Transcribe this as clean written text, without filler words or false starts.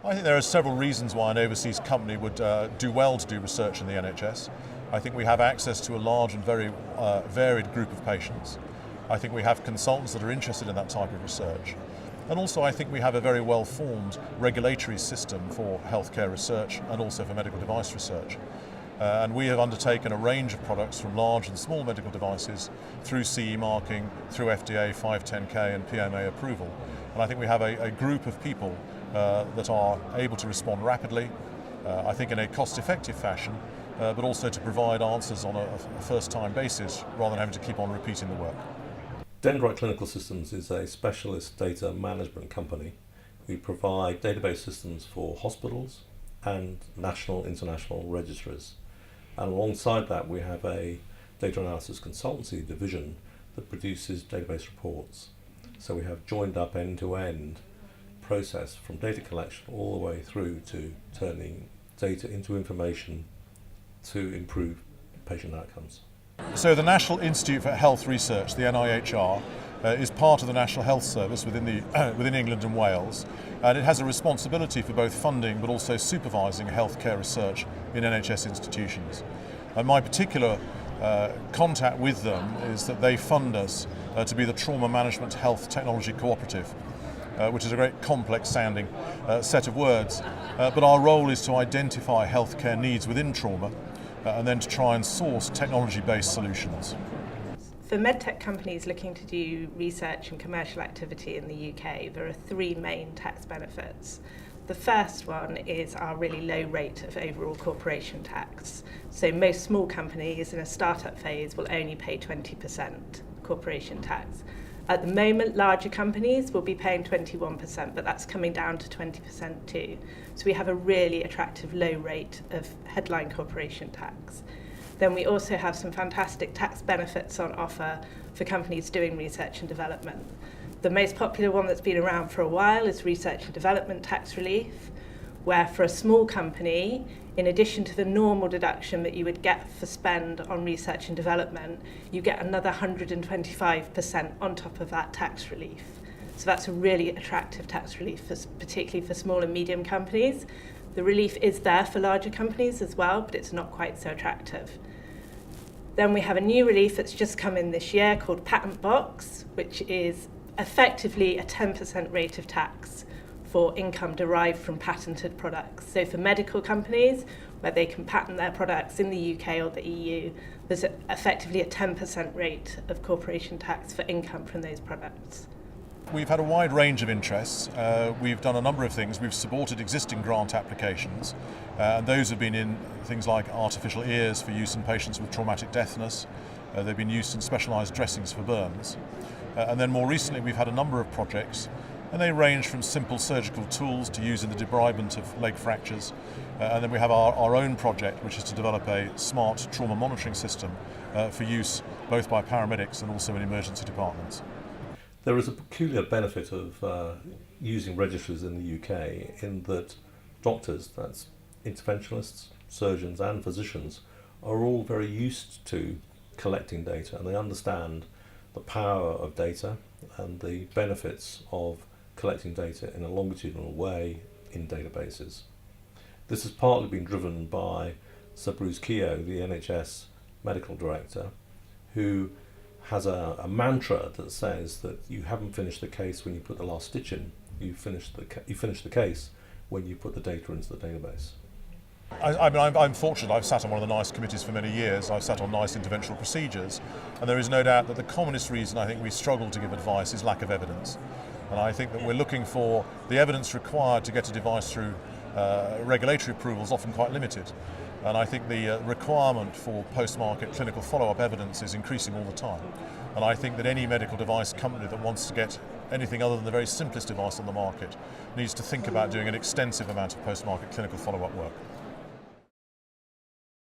I think there are several reasons why an overseas company would do well to do research in the NHS. I think we have access to a large and very varied group of patients. I think we have consultants that are interested in that type of research. And also I think we have a very well-formed regulatory system for healthcare research and also for medical device research. And we have undertaken a range of products from large and small medical devices through CE marking, through FDA, 510K and PMA approval. And I think we have a group of people that are able to respond rapidly, I think in a cost-effective fashion, but also to provide answers on a first-time basis rather than having to keep on repeating the work. Dendrite Clinical Systems is a specialist data management company. We provide database systems for hospitals and national international registries. And alongside that we have a data analysis consultancy division that produces database reports. So we have joined up end-to-end process from data collection all the way through to turning data into information to improve patient outcomes. So the National Institute for Health Research, the NIHR, is part of the National Health Service within England and Wales, and it has a responsibility for both funding but also supervising healthcare research in NHS institutions. And my particular contact with them is that they fund us to be the Trauma Management Health Technology Cooperative, which is a very complex sounding set of words, but our role is to identify healthcare needs within trauma and then to try and source technology-based solutions. For medtech companies looking to do research and commercial activity in the UK, there are three main tax benefits. The first one is our really low rate of overall corporation tax. So most small companies in a startup phase will only pay 20% corporation tax. At the moment, larger companies will be paying 21%, but that's coming down to 20% too. So we have a really attractive low rate of headline corporation tax. Then we also have some fantastic tax benefits on offer for companies doing research and development. The most popular one that's been around for a while is research and development tax relief, where for a small company, in addition to the normal deduction that you would get for spend on research and development, you get another 125% on top of that tax relief. So that's a really attractive tax relief, particularly for small and medium companies. The relief is there for larger companies as well, but it's not quite so attractive. Then we have a new relief that's just come in this year called Patent Box, which is effectively a 10% rate of tax for income derived from patented products. So for medical companies, where they can patent their products in the UK or the EU, there's effectively a 10% rate of corporation tax for income from those products. We've had a wide range of interests. We've done a number of things. We've supported existing grant applications, and those have been in things like artificial ears for use in patients with traumatic deafness. They've been used in specialised dressings for burns. And then more recently we've had a number of projects, and they range from simple surgical tools to use in the debridement of leg fractures. And then we have our own project, which is to develop a smart trauma monitoring system for use both by paramedics and also in emergency departments. There is a peculiar benefit of using registries in the UK in that doctors, that's interventionists, surgeons and physicians, are all very used to collecting data, and they understand the power of data and the benefits of collecting data in a longitudinal way in databases. This has partly been driven by Sir Bruce Keogh, the NHS medical director, who has a mantra that says that you haven't finished the case when you put the last stitch in, you finish the case when you put the data into the database. I'm fortunate. I've sat on one of the NICE committees for many years. I've sat on NICE interventional procedures, and there is no doubt that the commonest reason I think we struggle to give advice is lack of evidence. And I think that we're looking for the evidence required to get a device through regulatory approval is often quite limited. And I think the requirement for post-market clinical follow-up evidence is increasing all the time. And I think that any medical device company that wants to get anything other than the very simplest device on the market needs to think about doing an extensive amount of post-market clinical follow-up work.